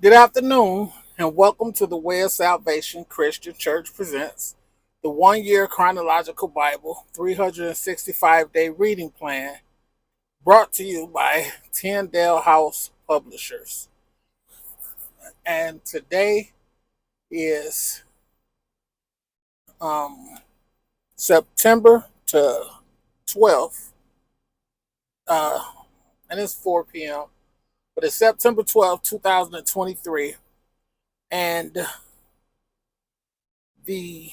Good afternoon, and welcome to the Way of Salvation Christian Church presents the 1 year Chronological Bible 365-day reading plan brought to you by Tyndale House Publishers. And today is September to 12th, uh, and it's 4 p.m., but it's September 12th, 2023, and the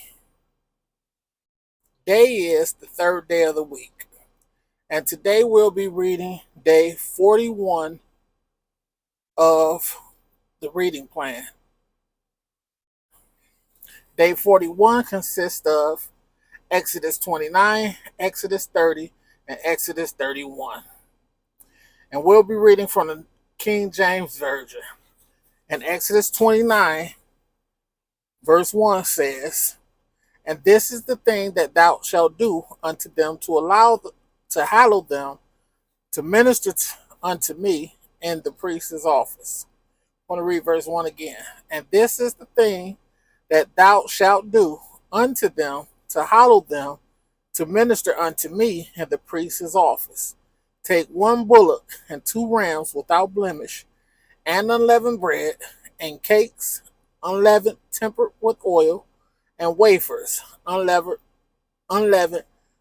day is the third day of the week. And today we'll be reading day 41 of the reading plan. Day 41 consists of Exodus 29, Exodus 30, and Exodus 31. And we'll be reading from the King James Version. And Exodus 29, verse 1 says, "And this is the thing that thou shalt do unto them to hallow them, to minister unto me in the priest's office." I want to read verse 1 again. "And this is the thing that thou shalt do unto them to hallow them, to minister unto me in the priest's office. Take one bullock and two rams without blemish, and unleavened bread, and cakes unleavened, tempered with oil, and wafers unleavened,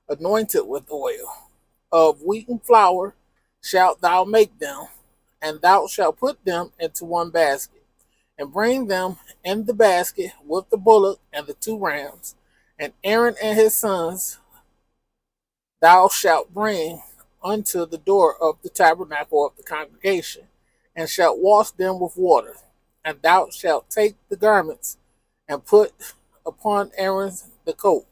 anointed with oil. Of wheaten flour shalt thou make them, and thou shalt put them into one basket, and bring them in the basket with the bullock and the two rams. And Aaron and his sons thou shalt bring unto the door of the tabernacle of the congregation, and shalt wash them with water. And thou shalt take the garments and put upon Aaron the coat,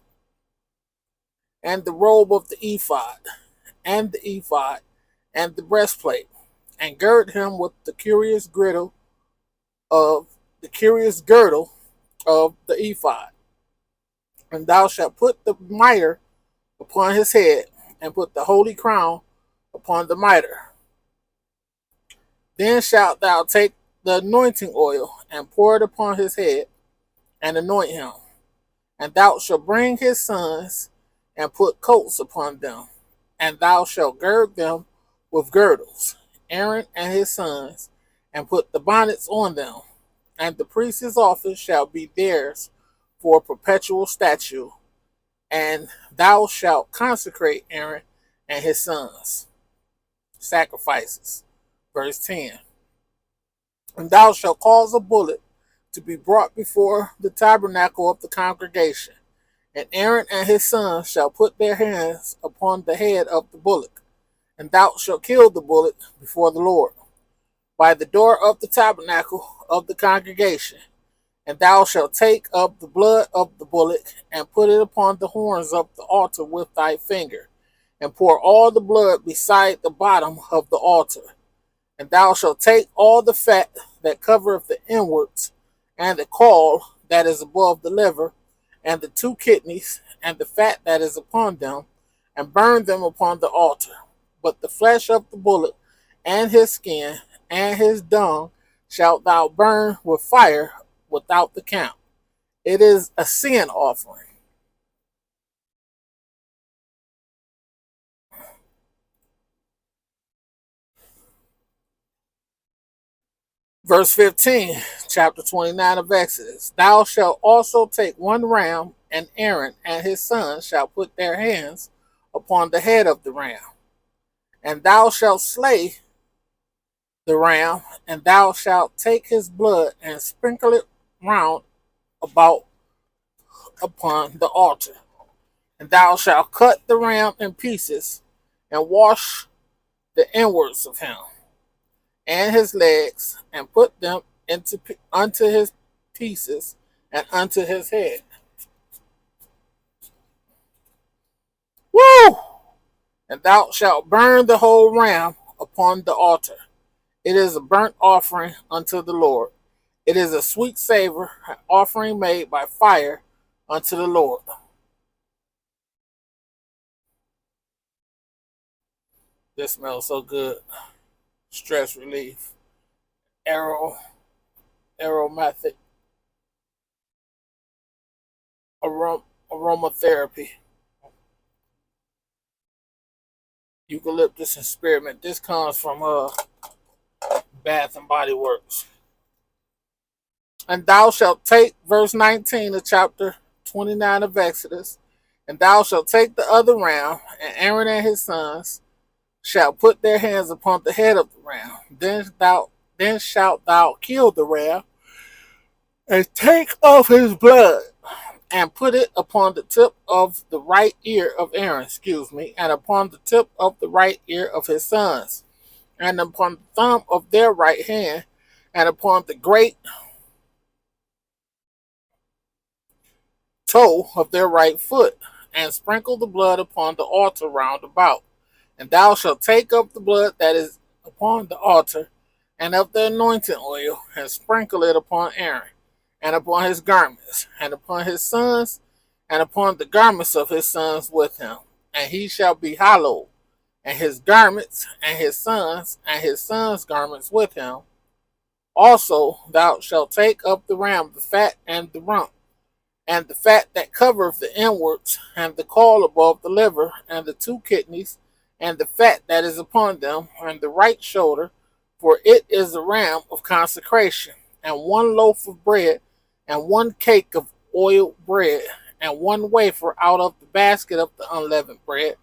and the robe of the ephod, and the breastplate, and gird him with the curious girdle of the ephod. And thou shalt put the mitre upon his head, and put the holy crown upon the mitre. Then shalt thou take the anointing oil, and pour it upon his head, and anoint him. And thou shalt bring his sons, and put coats upon them, and thou shalt gird them with girdles, Aaron and his sons, and put the bonnets on them. And the priest's office shall be theirs for a perpetual statute, and thou shalt consecrate Aaron and his sons." Sacrifices. Verse 10. "And thou shalt cause a bullock to be brought before the tabernacle of the congregation, and Aaron and his sons shall put their hands upon the head of the bullock, and thou shalt kill the bullock before the Lord, by the door of the tabernacle of the congregation. And thou shalt take up the blood of the bullock, and put it upon the horns of the altar with thy finger, and pour all the blood beside the bottom of the altar. And thou shalt take all the fat that covereth the inwards, and the caul that is above the liver, and the two kidneys, and the fat that is upon them, and burn them upon the altar. But the flesh of the bullock, and his skin, and his dung shalt thou burn with fire without the camp. It is a sin offering." Verse 15, chapter 29 of Exodus. "Thou shalt also take one ram, and Aaron and his sons shall put their hands upon the head of the ram. And thou shalt slay the ram, and thou shalt take his blood and sprinkle it round about upon the altar. And thou shalt cut the ram in pieces, and wash the inwards of him, and his legs, and put them unto his pieces, and unto his head." Woo! "And thou shalt burn the whole ram upon the altar. It is a burnt offering unto the Lord. It is a sweet savor, an offering made by fire unto the Lord." This smells so good. Stress relief. Arrow aromatic aromatherapy, eucalyptus and spearmint. This comes from Bath and Body Works. And thou shalt take, verse 19 of chapter 29 of Exodus, and thou shalt take the other ram, and Aaron and his sons shall put their hands upon the head of the ram. Then shalt thou kill the ram, and take off his blood, and put it upon the tip of the right ear of Aaron, and upon the tip of the right ear of his sons, and upon the thumb of their right hand, and upon the great toe of their right foot, and sprinkle the blood upon the altar round about. And thou shalt take up the blood that is upon the altar, and of the anointing oil, and sprinkle it upon Aaron, and upon his garments, and upon his sons, and upon the garments of his sons with him. And he shall be hallowed, and his garments, and his sons' garments with him. Also thou shalt take up the ram, the fat and the rump, and the fat that covereth the inwards, and the caul above the liver, and the two kidneys, and the fat that is upon them, and the right shoulder, for it is the ram of consecration, and one loaf of bread, and one cake of oiled bread, and one wafer out of the basket of the unleavened bread,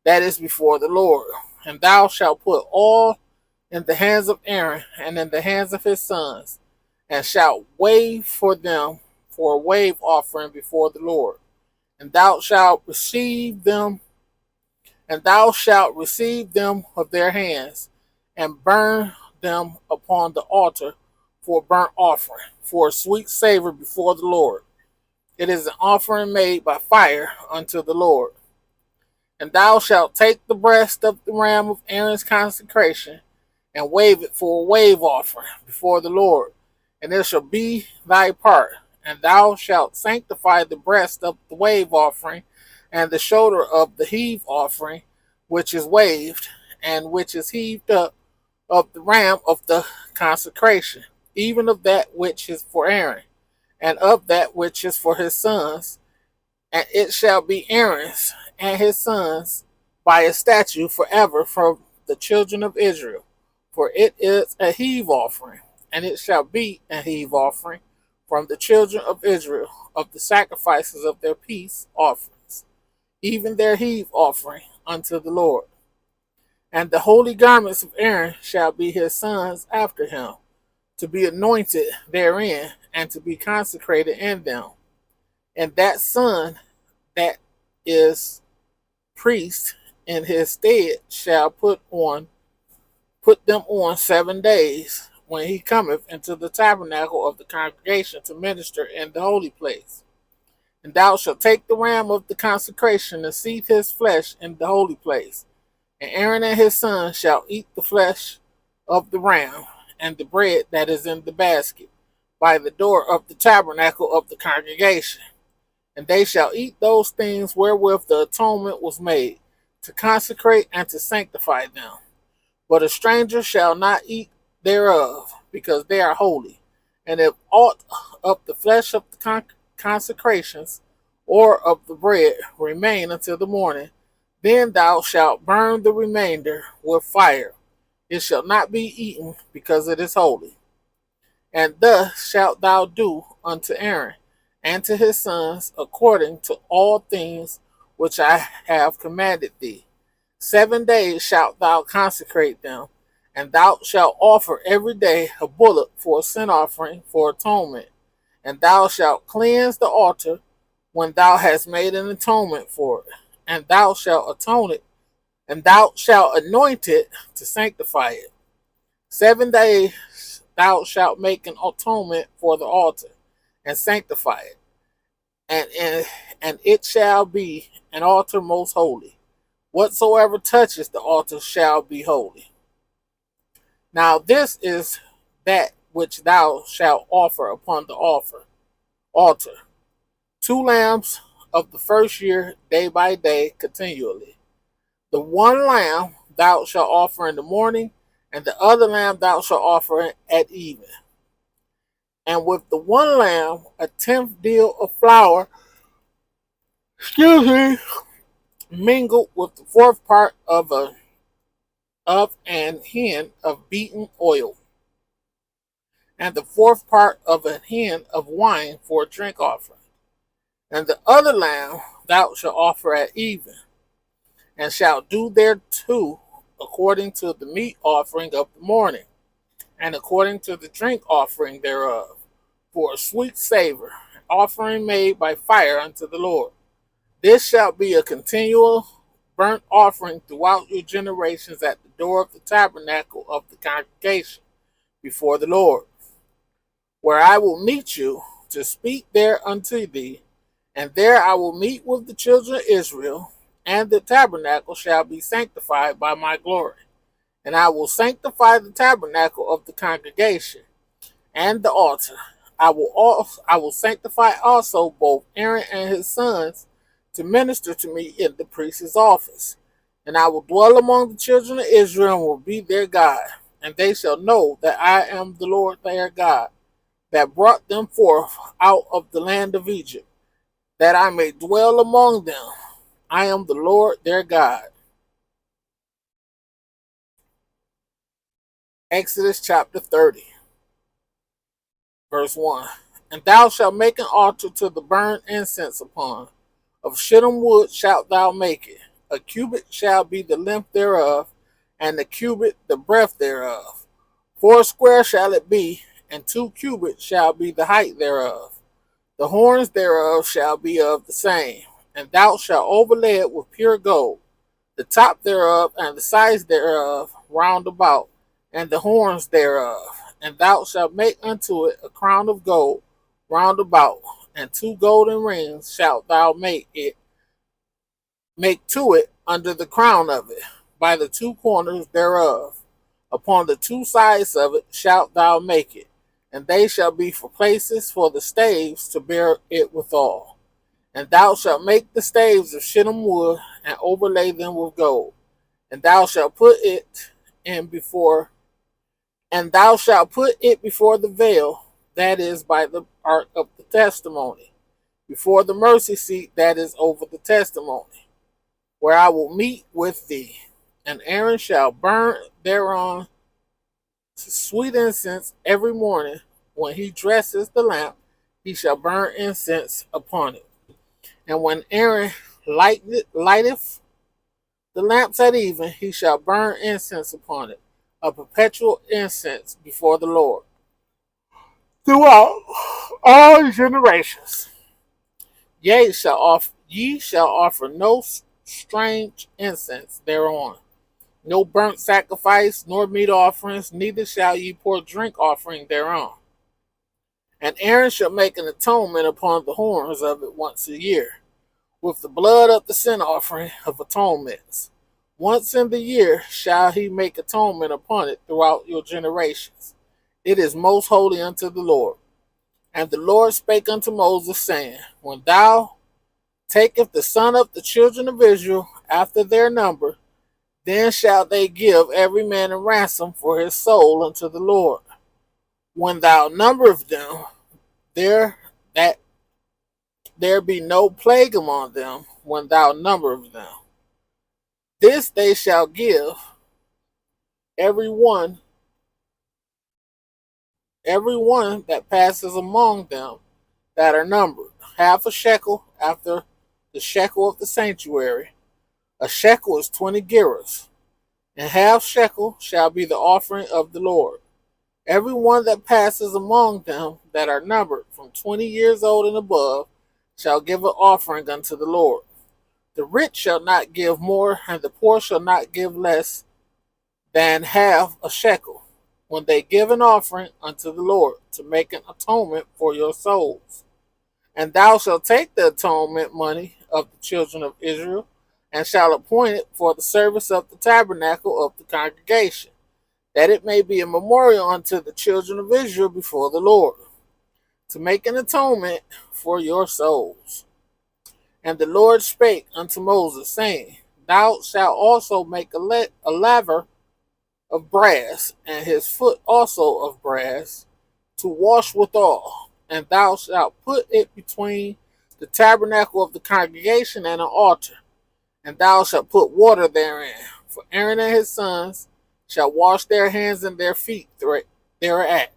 that is before the Lord. And thou shalt put all in the hands of Aaron, and in the hands of his sons, and shalt wave for them for a wave offering before the Lord. And thou shalt receive them of their hands, and burn them upon the altar for a burnt offering, for a sweet savor before the Lord. It is an offering made by fire unto the Lord. And thou shalt take the breast of the ram of Aaron's consecration, and wave it for a wave offering before the Lord, and it shall be thy part. And thou shalt sanctify the breast of the wave offering, and the shoulder of the heave offering, which is waved, and which is heaved up, of the ram of the consecration, even of that which is for Aaron, and of that which is for his sons. And it shall be Aaron's and his sons by a statute forever from the children of Israel. For it is a heave offering, and it shall be a heave offering from the children of Israel of the sacrifices of their peace offerings, even their heave offering unto the Lord. And the holy garments of Aaron shall be his sons after him, to be anointed therein, and to be consecrated in them. And that son that is priest in his stead shall put them on 7 days, when he cometh into the tabernacle of the congregation to minister in the holy place. And thou shalt take the ram of the consecration, and seethe his flesh in the holy place. And Aaron and his sons shall eat the flesh of the ram, and the bread that is in the basket, by the door of the tabernacle of the congregation. And they shall eat those things wherewith the atonement was made, to consecrate and to sanctify them. But a stranger shall not eat thereof, because they are holy. And if aught of the flesh of the consecrations, or of the bread, remain until the morning, then thou shalt burn the remainder with fire. It shall not be eaten, because it is holy. And thus shalt thou do unto Aaron and to his sons, according to all things which I have commanded thee. 7 days shalt thou consecrate them, and thou shalt offer every day a bullock for a sin offering for atonement. And thou shalt cleanse the altar when thou hast made an atonement for it. And thou shalt atone it, and thou shalt anoint it to sanctify it. 7 days thou shalt make an atonement for the altar, and sanctify it. And it shall be an altar most holy. Whatsoever touches the altar shall be holy. Now this is that which thou shalt offer upon the altar. 2 lambs of the first year, day by day, continually. The one lamb thou shalt offer in the morning, and the other lamb thou shalt offer at even. And with the one lamb, a tenth deal of flour, excuse me, mingled with the fourth part of an hin of beaten oil, and the fourth part of a hin of wine for a drink offering. And the other lamb thou shalt offer at even, and shalt do thereto according to the meat offering of the morning, and according to the drink offering thereof, for a sweet savor, an offering made by fire unto the Lord. This shall be a continual burnt offering throughout your generations at the door of the tabernacle of the congregation before the Lord, where I will meet you to speak there unto thee, and there I will meet with the children of Israel, and the tabernacle shall be sanctified by my glory. And I will sanctify the tabernacle of the congregation and the altar. I will sanctify also both Aaron and his sons to minister to me in the priest's office. And I will dwell among the children of Israel and will be their God. And they shall know that I am the Lord their God, that brought them forth out of the land of Egypt, that I may dwell among them. I am the Lord their God. Exodus chapter 30, verse 1. And thou shalt make an altar to the burnt incense upon. Of shittim wood shalt thou make it. A cubit shall be the length thereof, and a cubit the breadth thereof. 4 square shall it be, and 2 cubits shall be the height thereof. The horns thereof shall be of the same, and thou shalt overlay it with pure gold, the top thereof and the sides thereof round about, and the horns thereof. And thou shalt make unto it a crown of gold round about, and 2 golden rings shalt thou make to it under the crown of it, by the 2 corners thereof. Upon the 2 sides of it shalt thou make it, and they shall be for places for the staves to bear it withal. And thou shalt make the staves of shittim wood, and overlay them with gold. And thou shalt put it before the veil, that is by the ark of the testimony, before the mercy seat that is over the testimony, where I will meet with thee. And Aaron shall burn thereon sweet incense every morning. When he dresses the lamp, he shall burn incense upon it. And when Aaron lighteth the lamps at even, he shall burn incense upon it, a perpetual incense before the Lord, throughout all generations. Ye shall offer no strange incense thereon, no burnt sacrifice, nor meat offerings, neither shall ye pour drink offering thereon. And Aaron shall make an atonement upon the horns of it once a year, with the blood of the sin offering of atonements. Once in the year shall he make atonement upon it throughout your generations. It is most holy unto the Lord. And the Lord spake unto Moses, saying, When thou taketh the son of the children of Israel after their number, then shall they give every man a ransom for his soul unto the Lord. When thou numberest them, that there be no plague among them, when thou numberest them. This they shall give every one that passes among them that are numbered, half a shekel after the shekel of the sanctuary. A shekel is 20 gerahs, and half shekel shall be the offering of the Lord. Every one that passes among them that are numbered from 20 years old and above shall give an offering unto the Lord. The rich shall not give more, and the poor shall not give less than half a shekel, when they give an offering unto the Lord, to make an atonement for your souls. And thou shalt take the atonement money of the children of Israel, and shalt appoint it for the service of the tabernacle of the congregation, that it may be a memorial unto the children of Israel before the Lord, to make an atonement for your souls. And the Lord spake unto Moses, saying, Thou shalt also make a laver of brass, and his foot also of brass, to wash withal, and thou shalt put it between the tabernacle of the congregation and an altar, and thou shalt put water therein. For Aaron and his sons shall wash their hands and their feet thereat.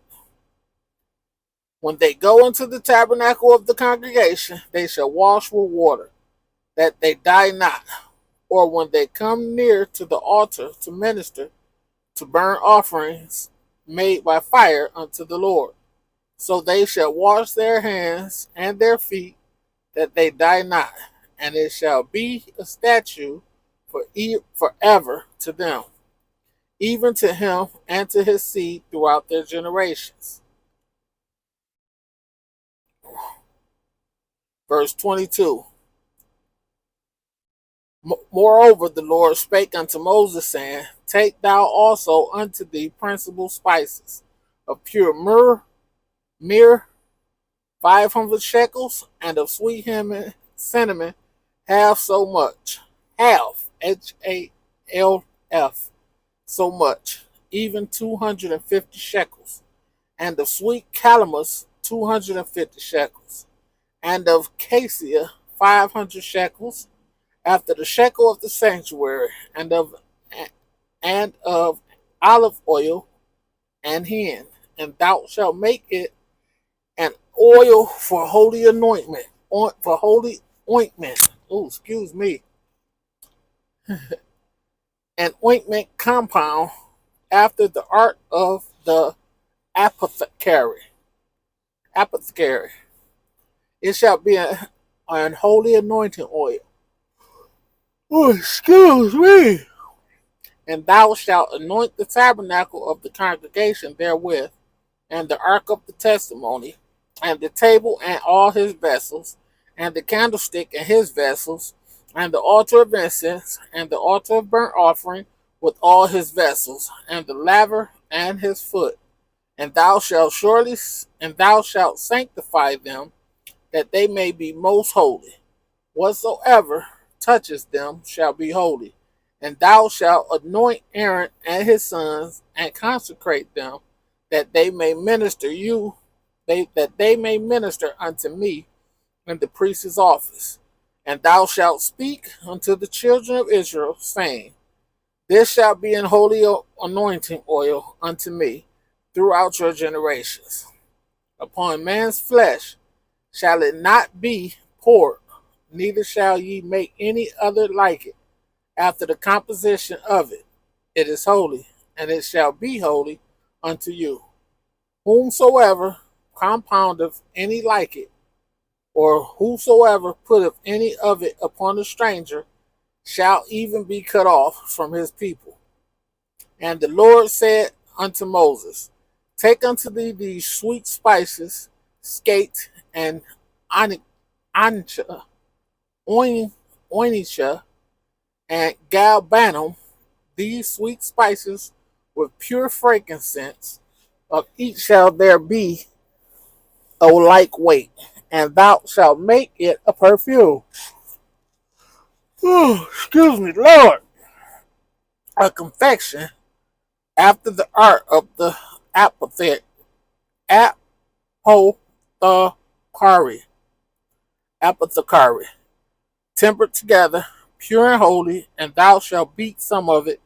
When they go into the tabernacle of the congregation, they shall wash with water, that they die not. Or when they come near to the altar to minister, to burn offerings made by fire unto the Lord. So they shall wash their hands and their feet, that they die not, and it shall be a statute forever to them, even to him and to his seed throughout their generations. Verse 22. Moreover, the Lord spake unto Moses, saying, Take thou also unto thee principal spices of pure myrrh 500 shekels, and of sweet cinnamon half so much, HALF, so much, even 250 shekels, and of sweet calamus 250 shekels, and of cassia 500 shekels, after the shekel of the sanctuary, and of olive oil and hin, and thou shalt make it an oil for holy anointment, for holy ointment. Oh, excuse me. An ointment compound after the art of the apothecary. It shall be an holy anointing oil. Oh, excuse me. And thou shalt anoint the tabernacle of the congregation therewith, and the ark of the testimony, and the table and all his vessels, and the candlestick and his vessels, and the altar of incense, and the altar of burnt offering with all his vessels, and the laver and his foot. And thou shalt sanctify them, that they may be most holy. Whatsoever touches them shall be holy. And thou shalt anoint Aaron and his sons, and consecrate them, that they may minister unto me in the priest's office. And thou shalt speak unto the children of Israel, saying, This shall be an holy anointing oil unto me throughout your generations. Upon man's flesh shall it not be poured, neither shall ye make any other like it after the composition of it. It is holy, and it shall be holy unto you. Whomsoever compoundeth any like it, or whosoever putteth any of it upon a stranger, shall even be cut off from his people. And the Lord said unto Moses, Take unto thee these sweet spices, skate and onycha, and galbanum, these sweet spices with pure frankincense. Of each shall there be a like weight, and thou shalt make it a perfume. Oh, excuse me, Lord. A confection after the art of the apothecary, tempered together, pure and holy, and thou shalt beat some of it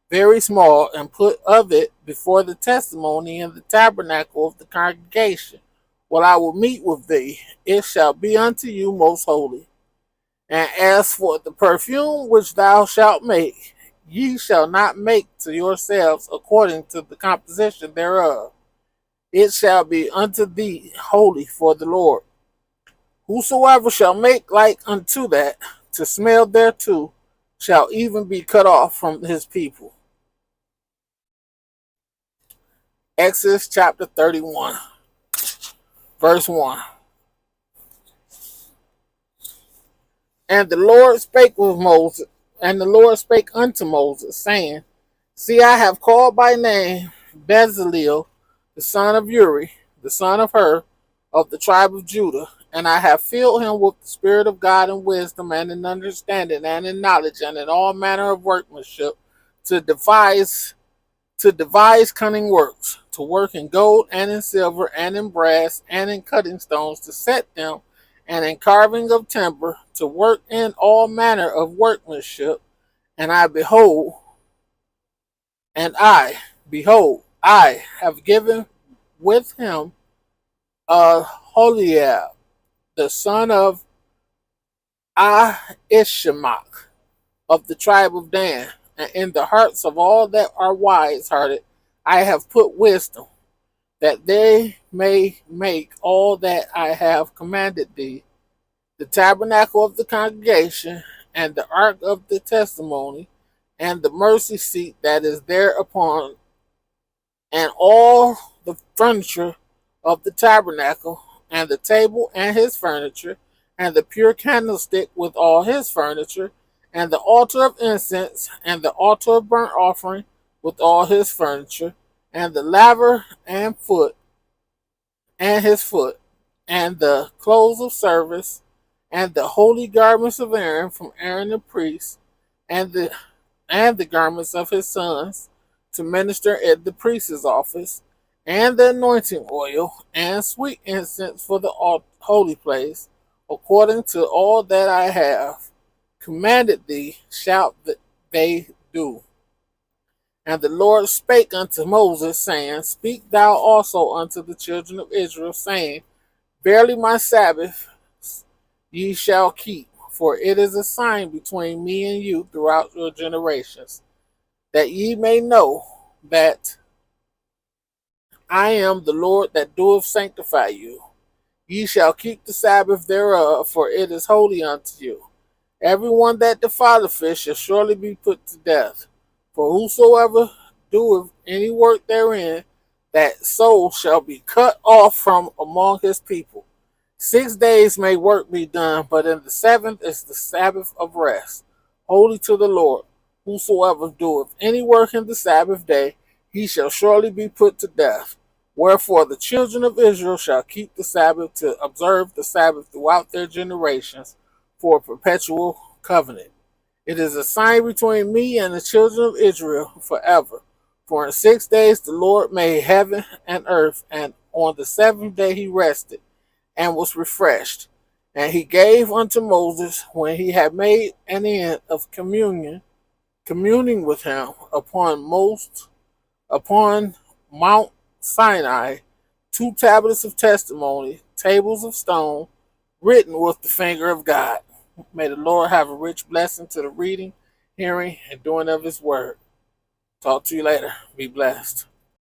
very small, and put of it before the testimony in the tabernacle of the congregation. When I will meet with thee, it shall be unto you most holy. And as for the perfume which thou shalt make, ye shall not make to yourselves according to the composition thereof. It shall be unto thee holy for the Lord. Whosoever shall make like unto that, to smell thereto, shall even be cut off from his people. Exodus chapter 31, verse 1. And the Lord spake unto Moses, saying, See, I have called by name Bezaleel, the son of Uri, the son of Hur, of the tribe of Judah, and I have filled him with the Spirit of God in wisdom and in understanding and in knowledge and in all manner of workmanship, to devise cunning works, to work in gold and in silver and in brass and in cutting stones to set them, and in carving of timber to work in all manner of workmanship. And I behold, I have given with him Holiab, the son of Ahishamach of the tribe of Dan, and in the hearts of all that are wise hearted I have put wisdom, that they may make all that I have commanded thee, the tabernacle of the congregation, and the ark of the testimony, and the mercy seat that is thereupon, and all the furniture of the tabernacle, and the table and his furniture, and the pure candlestick with all his furniture, and the altar of incense, and the altar of burnt offering with all his furniture, and the laver and foot, and his foot, and the clothes of service, and the holy garments of Aaron from Aaron the priest, and the garments of his sons to minister at the priest's office, and the anointing oil, and sweet incense for the holy place, according to all that I have commanded thee, shalt they do. And the Lord spake unto Moses, saying, Speak thou also unto the children of Israel, saying, Verily my Sabbath ye shall keep, for it is a sign between me and you throughout your generations, that ye may know that I am the Lord that doeth sanctify you. Ye shall keep the Sabbath thereof, for it is holy unto you. Every one that defileth fish shall surely be put to death. For whosoever doeth any work therein, that soul shall be cut off from among his people. 6 days may work be done, but in the seventh is the Sabbath of rest, holy to the Lord. Whosoever doeth any work in the Sabbath day, he shall surely be put to death. Wherefore the children of Israel shall keep the Sabbath to observe the Sabbath throughout their generations for a perpetual covenant. It is a sign between me and the children of Israel forever. For in 6 days the Lord made heaven and earth, and on the seventh day he rested and was refreshed. And he gave unto Moses, when he had made an end of communing with him upon Mount Sinai, 2 tablets of testimony, tables of stone, written with the finger of God. May the Lord have a rich blessing to the reading, hearing, and doing of his word. Talk to you later. Be blessed.